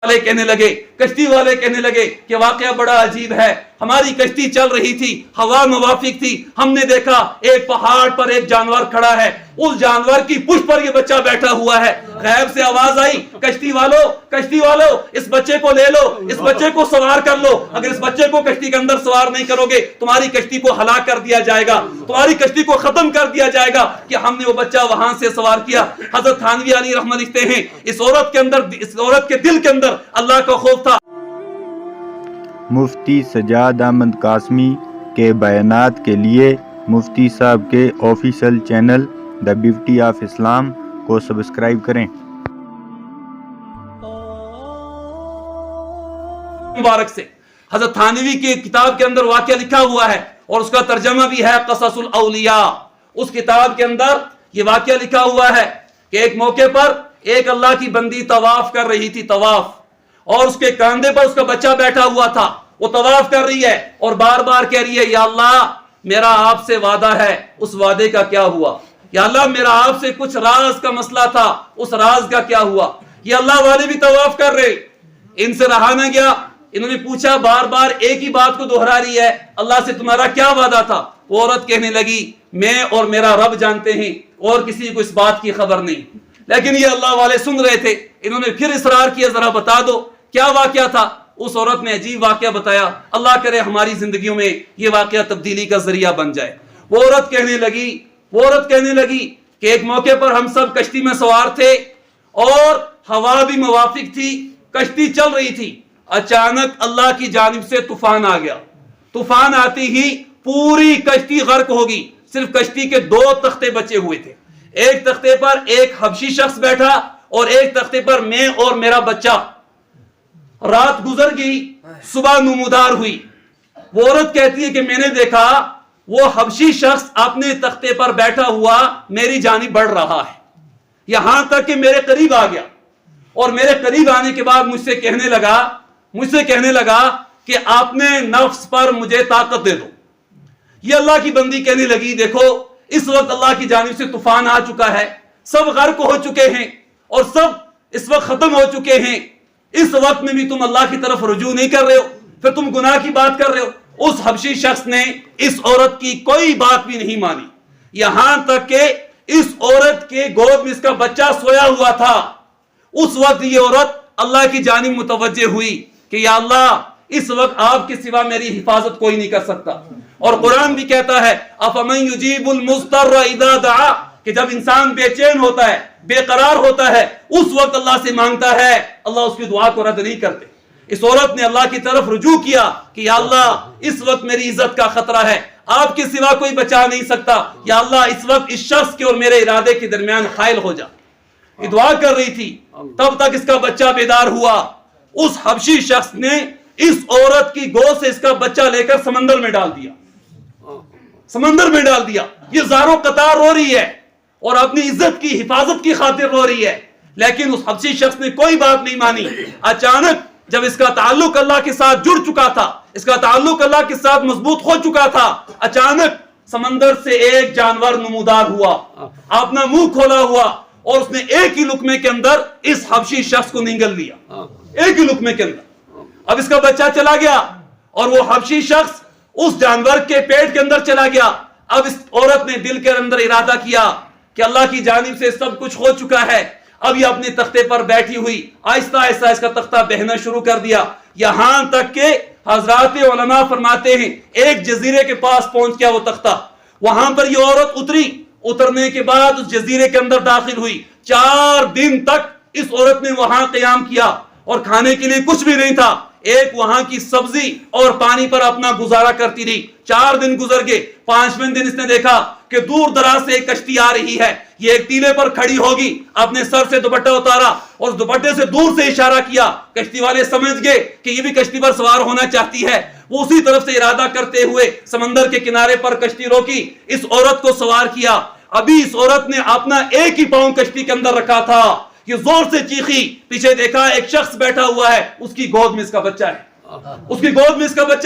والے کہنے لگے، کشتی والے کہنے لگے کہ واقعہ بڑا عجیب ہے، ہماری کشتی چل رہی تھی، ہوا موافق تھی، ہم نے دیکھا ایک پہاڑ پر ایک جانور کھڑا ہے، اس جانور کی پشت پر یہ بچہ بیٹھا ہوا ہے۔ غیب سے آواز آئی، کشتی والو اس بچے کو لے لو، اس بچے کو سوار کر لو، اگر اس بچے کو کشتی کے اندر سوار نہیں کرو گے تمہاری کشتی کو ہلاک کر دیا جائے گا، تمہاری کشتی کو ختم کر دیا جائے گا۔ کہ ہم نے وہ بچہ وہاں سے سوار کیا۔ حضرت تھانوی علیہ رحمہ لکھتے ہیں اس عورت کے دل کے اندر اللہ کا خوف تھا۔ مفتی سجاد احمد قاسمی کے بیانات کے لیے مفتی صاحب کے official channel the beauty of Islam کو سبسکرائب کریں۔ مبارک سے حضرت تھانوی کی کتاب کے اندر واقعہ لکھا ہوا ہے اور اس کا ترجمہ بھی ہے قصص الاولیاء۔ اس کتاب کے اندر یہ واقعہ لکھا ہوا ہے کہ ایک موقع پر ایک اللہ کی بندی طواف کر رہی تھی، طواف، اور اس کے کاندھے پر اس کا بچہ بیٹھا ہوا تھا۔ وہ طواف کر رہی ہے اور بار بار کہہ رہی ہے، یا اللہ میرا آپ سے وعدہ ہے، اس وعدے کا کیا ہوا؟ یا اللہ میرا آپ سے کچھ راز کا مسئلہ تھا، اس راز کا کیا ہوا؟ یہ اللہ والے بھی طواف کر رہے، ان سے رہا نہ گیا، انہوں نے پوچھا، بار بار ایک ہی بات کو دہرا رہی ہے، اللہ سے تمہارا کیا وعدہ تھا؟ وہ عورت کہنے لگی، میں اور میرا رب جانتے ہیں اور کسی کو اس بات کی خبر نہیں۔ لیکن یہ اللہ والے سن رہے تھے، انہوں نے پھر اصرار کیا، ذرا بتا دو کیا واقعہ تھا؟ اس عورت نے عجیب واقعہ بتایا، اللہ کرے ہماری زندگیوں میں یہ واقعہ تبدیلی کا ذریعہ بن جائے۔ وہ عورت کہنے لگی کہ ایک موقع پر ہم سب کشتی میں سوار تھے اور ہوا بھی موافق تھی، کشتی چل رہی تھی، اچانک اللہ کی جانب سے طوفان آ گیا۔ طوفان آتے ہی پوری کشتی غرق ہوگی، صرف کشتی کے 2 تختے بچے ہوئے تھے، ایک تختے پر ایک حبشی شخص بیٹھا اور ایک تختے پر میں اور میرا بچہ۔ رات گزر گئی، صبح نمودار ہوئی۔ وہ عورت کہتی ہے کہ میں نے دیکھا وہ حبشی شخص اپنے تختے پر بیٹھا ہوا میری جانب بڑھ رہا ہے، یہاں تک کہ میرے قریب آ گیا، اور میرے قریب آنے کے بعد مجھ سے کہنے لگا کہ اپنے نفس پر مجھے طاقت دے دو۔ یہ اللہ کی بندی کہنے لگی، دیکھو اس وقت اللہ کی جانب سے طوفان آ چکا ہے، سب غرق ہو چکے ہیں اور سب اس وقت ختم ہو چکے ہیں، اس وقت میں بھی تم اللہ کی طرف رجوع نہیں کر رہے ہو، پھر تم گناہ کی بات کر رہے ہو۔ اس حبشی شخص نے اس عورت کی کوئی بات بھی نہیں مانی، یہاں تک کہ اس عورت کے گود میں اس کا بچہ سویا ہوا تھا۔ اس وقت یہ عورت اللہ کی جانب متوجہ ہوئی کہ یا اللہ اس وقت آپ کے سوا میری حفاظت کوئی نہیں کر سکتا۔ اور قرآن بھی کہتا ہے افمن یجیب المضطر اذا دعا، کہ جب انسان بے چین ہوتا ہے، بے قرار ہوتا ہے، اس وقت اللہ سے مانگتا ہے، اللہ اس کی دعا کو رد نہیں کرتے۔ اس عورت نے اللہ کی طرف رجوع کیا کہ یا اللہ اس وقت میری عزت کا خطرہ ہے، آپ کے سوا کوئی بچا نہیں سکتا، یا اللہ اس وقت اس شخص کے اور میرے ارادے کے درمیان حائل ہو جا۔ یہ دعا کر رہی تھی، تب تک اس کا بچہ بیدار ہوا۔ اس حبشی شخص نے اس عورت کی گود سے اس کا بچہ لے کر سمندر میں ڈال دیا۔ یہ زاروں قطار رو رہی ہے اور اپنی عزت کی حفاظت کی خاطر رو رہی ہے، لیکن اس حبشی شخص نے کوئی بات نہیں مانی۔ اچانک جب اس کا تعلق اللہ کے ساتھ جڑ چکا تھا، اس کا تعلق اللہ کے ساتھ مضبوط ہو چکا تھا، اچانک سمندر سے ایک جانور نمودار ہوا، اپنا منہ کھولا ہوا، اور اس نے ایک ہی لقمے کے اندر اس حبشی شخص کو نگل لیا، ایک ہی لقمے کے اندر۔ اب اس کا بچہ چلا گیا اور وہ حبشی شخص اس جانور کے پیٹ کے اندر چلا گیا۔ اب اس عورت نے دل کے اندر ارادہ کیا کہ اللہ کی جانب سے سب کچھ ہو چکا ہے، اب یہ اپنے تختے پر بیٹھی ہوئی آہستہ آہستہ اس کا تختہ بہنا شروع کر دیا، یہاں تک کہ حضرات علماء فرماتے ہیں ایک جزیرے کے پاس پہنچ گیا وہ تختہ۔ وہاں پر یہ عورت اترنے کے بعد اس جزیرے کے اندر داخل ہوئی۔ 4 دن تک اس عورت نے وہاں قیام کیا اور کھانے کے لیے کچھ بھی نہیں تھا، ایک وہاں کی سبزی اور پانی پر اپنا گزارا کرتی رہی۔ 4 دن گزر گئے، 5ویں دن اس نے دیکھا کہ دور دراز سے ایک کشتی آ رہی ہے، یہ ایک ٹیلے پر کھڑی ہوگی، اپنے سر سے دوپٹہ اتارا اور دوپٹے سے دور سے اشارہ کیا۔ کشتی والے سمجھ گئے کہ یہ بھی کشتی پر سوار ہونا چاہتی ہے، وہ اسی طرف سے ارادہ کرتے ہوئے سمندر کے کنارے پر کشتی روکی، اس عورت کو سوار کیا۔ ابھی اس عورت نے اپنا ایک ہی پاؤں کشتی کے اندر رکھا تھا، یہ زور سے چیخی، پیچھے دیکھا ایک شخص بیٹھا ہوا ہے، اس کی گود میں اس کا بچہ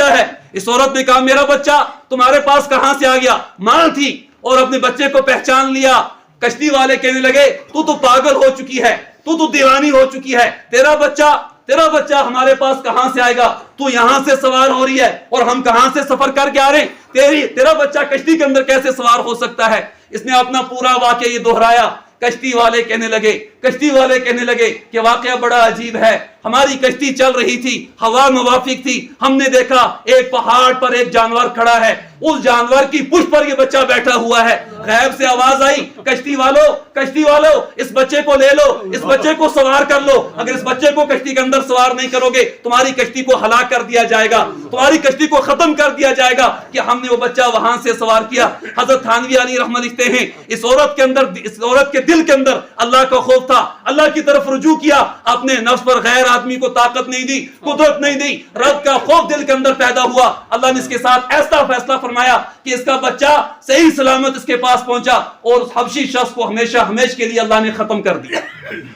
ہے، اس عورت نے کہا میرا بچہ تمہارے پاس کہاں سے آ گیا؟ ماں تھی اور اپنے بچے کو پہچان لیا۔ کشتی والے کہنے لگے تو پاگل ہو چکی ہے، تو دیوانی ہو چکی ہے، تیرا بچہ تیرا بچہ ہمارے پاس کہاں سے آئے گا؟ تو یہاں سے سوار ہو رہی ہے اور ہم کہاں سے سفر کر کے آ رہے ہیں، تیرا بچہ کشتی کے اندر کیسے سوار ہو سکتا ہے؟ اس نے اپنا پورا واقعہ یہ دہرایا۔ کشتی والے کہنے لگے کہ واقعہ بڑا عجیب ہے، ہماری کشتی چل رہی تھی، ہوا موافق تھی، ہم نے دیکھا ایک پہاڑ پر ایک جانور کھڑا ہے، اس جانور کی پشت پر یہ بچہ بیٹھا ہوا ہے۔ غیب سے آواز آئی، کشتی والو اس بچے کو لے لو، اس بچے کو سوار کر لو، اگر اس بچے کو کشتی کے اندر سوار نہیں کرو گے تمہاری کشتی کو ہلاک کر دیا جائے گا، تمہاری کشتی کو ختم کر دیا جائے گا۔ کہ ہم نے وہ بچہ وہاں سے سوار کیا۔ حضرت تھانوی علیہ رحمہ لکھتے ہیں اس عورت کے دل کے اندر اللہ کا خوف تھا، اللہ کی طرف رجوع کیا، اپنے نفس پر غیر آدمی کو طاقت نہیں دی، قدرت نہیں دی، رب کا خوف دل کے اندر پیدا ہوا۔ اللہ نے اس کے ساتھ ایسا فیصلہ فرمایا کہ اس کا بچہ صحیح سلامت اس کے پاس پہنچا اور اس حبشی شخص کو ہمیشہ کے لیے اللہ نے ختم کر دیا۔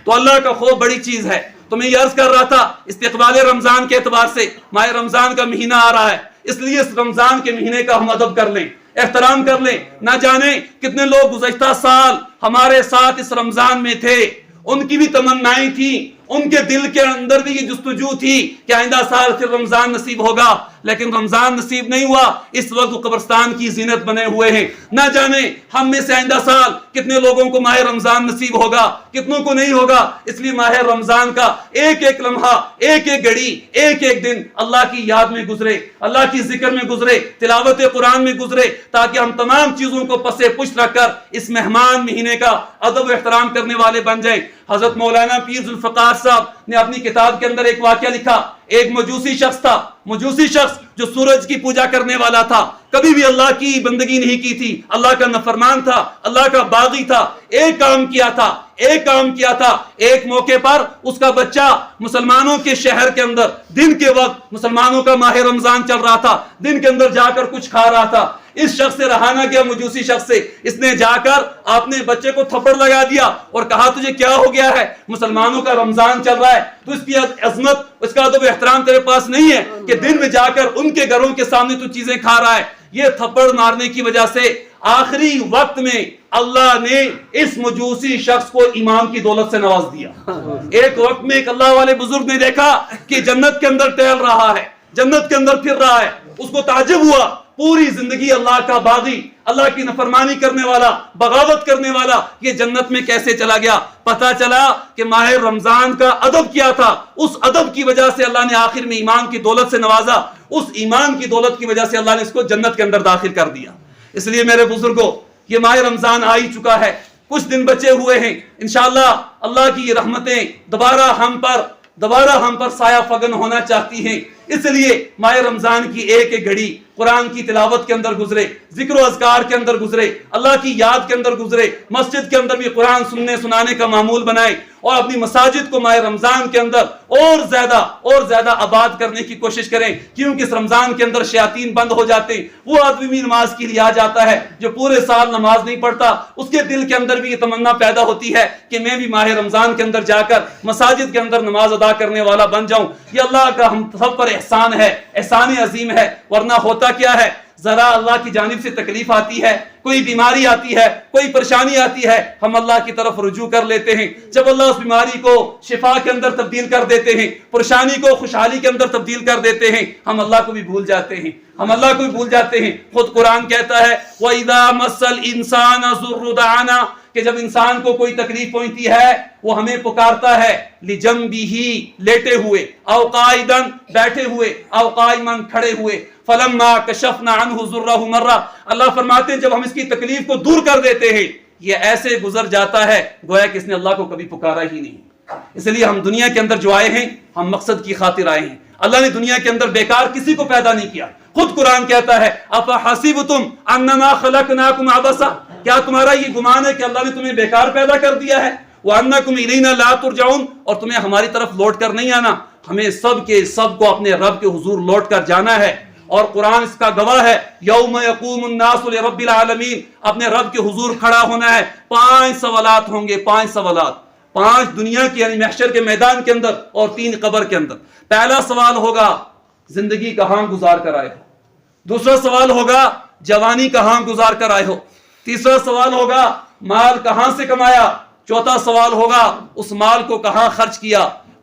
تو اللہ کا خوف بڑی چیز ہے۔ تو میں یہ عرض کر رہا تھا استقبال رمضان کے اعتبار سے ماہ رمضان کا مہینہ آ رہا ہے، اس لیے اس رمضان کے مہینے کا ہم ادب کر لیں، احترام کر لیں۔ نہ جانے کتنے لوگ گزشتہ سال ہمارے ساتھ اس رمضان میں تھے، ان کی بھی تمنائیں تھیں، ان کے دل کے اندر بھی یہ جستجو تھی کہ آئندہ سال پھر رمضان نصیب ہوگا، لیکن رمضان نصیب نہیں ہوا۔ اس وقت وہ قبرستان کی زینت بنے ہوئے ہیں۔ نہ جانے ہم میں سے آئندہ سال کتنے لوگوں کو ماہ رمضان نصیب ہوگا، کتنوں کو نہیں ہوگا۔ اس لیے ماہ رمضان کا ایک ایک لمحہ، ایک ایک گھڑی، ایک ایک دن اللہ کی یاد میں گزرے، اللہ کی ذکر میں گزرے، تلاوت قرآن میں گزرے، تاکہ ہم تمام چیزوں کو پس پشت رکھ کر اس مہمان مہینے کا ادب و احترام کرنے والے بن جائیں۔ حضرت مولانا پیر ذوالفقار صاحب نے اپنی کتاب کے اندر ایک واقعہ لکھا۔ ایک مجوسی شخص تھا، مجوسی شخص جو سورج کی پوجا کرنے والا تھا، کبھی بھی اللہ کی بندگی نہیں کی تھی، اللہ کا نافرمان تھا، اللہ کا باغی تھا۔ ایک کام کیا تھا، ایک موقع پر اس کا بچہ مسلمانوں کے شہر کے اندر دن کے وقت، مسلمانوں کا ماہ رمضان چل رہا تھا، دن کے اندر جا کر کچھ کھا رہا تھا۔ اس شخص سے رہا نہ گیا، مجوسی شخص سے اس نے جا کر اپنے بچے کو تھپڑ لگا دیا اور کہا تجھے کیا ہو گیا ہے؟ مسلمانوں کا رمضان چل رہا ہے، تو اس کی عظمت، اس کا ادب و احترام تیرے پاس نہیں ہے کہ دن میں جا کر ان کے گھروں کے سامنے تو چیزیں کھا رہا ہے۔ یہ تھپڑ مارنے کی وجہ سے آخری وقت میں اللہ نے اس مجوسی شخص کو ایمان کی دولت سے نواز دیا۔ ایک وقت میں ایک اللہ والے بزرگ نے دیکھا کہ جنت کے اندر ٹہل رہا ہے، جنت کے اندر پھر رہا ہے، اس کو تعجب ہوا، پوری زندگی اللہ کا باغی، اللہ کی نافرمانی کرنے والا، بغاوت کرنے والا، یہ جنت میں کیسے چلا گیا؟ پتا چلا کہ ماہ رمضان کا ادب کیا تھا، اس ادب کی وجہ سے اللہ نے آخر میں ایمان کی دولت سے نوازا، اس ایمان کی دولت کی وجہ سے اللہ نے اس کو جنت کے اندر داخل کر دیا۔ اس لیے میرے بزرگوں، یہ ماہ رمضان آ ہی چکا ہے، کچھ دن بچے ہوئے ہیں، انشاءاللہ اللہ کی یہ رحمتیں دوبارہ ہم پر سایہ فگن ہونا چاہتی ہیں۔ اس لیے ماہ رمضان کی ایک ایک گھڑی قرآن کی تلاوت کے اندر گزرے، ذکر و اذکار کے اندر گزرے، اللہ کی یاد کے اندر گزرے، مسجد کے اندر بھی قرآن سنانے کا معمول بنائے، اور اپنی مساجد کو ماہ رمضان کے اندر اور زیادہ آباد کرنے کی کوشش کریں، کیونکہ اس رمضان کے اندر شیاطین بند ہو جاتے ہیں۔ وہ آدمی نماز کے لیے آ جاتا ہے جو پورے سال نماز نہیں پڑھتا، اس کے دل کے اندر بھی یہ تمنا پیدا ہوتی ہے کہ میں بھی ماہ رمضان کے اندر جا کر مساجد کے اندر نماز ادا کرنے والا بن جاؤں۔ یہ اللہ کا ہم سب پر احسان ہے، احسان عظیم ہے، ورنہ ہوتا کیا ہے، ذرا اللہ کی جانب سے تکلیف آتی ہے، کوئی بیماری آتی ہے، کوئی پریشانی آتی ہے، ہم اللہ کی طرف رجوع کر لیتے ہیں۔ جب اللہ اس بیماری کو شفا کے اندر تبدیل کر دیتے ہیں، پریشانی کو خوشحالی کے اندر تبدیل کر دیتے ہیں، ہم اللہ کو بھی بھول جاتے ہیں۔ خود قرآن کہتا ہے وَإِذَا مَسَّ الْإِنسَانَ ضُرٌّ دَعَانَا، کہ جب انسان کو کوئی تکلیف پہنچتی ہے وہ ہمیں پکارتا ہے، لِجَنبِهِ، لیٹے ہوئے، او قائدن، بیٹھے ہوئے، او قائمن، کھڑے ہوئے، فَلَمَّا كَشَفْنَا عَنْهُ ضُرَّهُ مَرَّةً، اللہ فرماتے ہیں جب ہم اس کی تکلیف کو دور کر دیتے ہیں یہ ایسے گزر جاتا ہے گویا کہ اس نے اللہ کو کبھی پکارا ہی نہیں۔ اس لیے ہم دنیا کے اندر جو آئے ہیں ہم مقصد کی خاطر آئے ہیں۔ اللہ نے دنیا کے اندر بیکار کسی کو پیدا نہیں کیا۔ خود قرآن کہتا ہے اَفَحَسِبْتُمْ أَنَّمَا خَلَقْنَاكُمْ عَبَثًا، کیا تمہارا یہ گمان ہے کہ اللہ نے تمہیں بیکار پیدا کر دیا ہے؟ وَأَنَّكُمْ إِلَيْنَا لَا تُرْجَعُونَ، اور تمہیں ہماری طرف لوٹ کر نہیں آنا، ہمیں سب کو اپنے رب کے حضور لوٹ کر جانا ہے۔ اور قرآن اس کا گواہ ہے، یوم یقوم الناس لرب العالمین، اپنے رب کے حضور کھڑا ہونا ہے۔ 5 سوالات ہوں گے، 5 سوالات، 5 دنیا کی یعنی محشر کے میدان کے اندر اور 3 قبر کے اندر۔ پہلا سوال ہوگا زندگی کہاں گزار کر آئے ہو، دوسرا سوال ہوگا جوانی کہاں گزار کر آئے ہو، تیسرا سوال ہوگا مال کہاں سے کمایا، چوتھا سوال ہوگا اس مال کو کہاں خرچ کیا،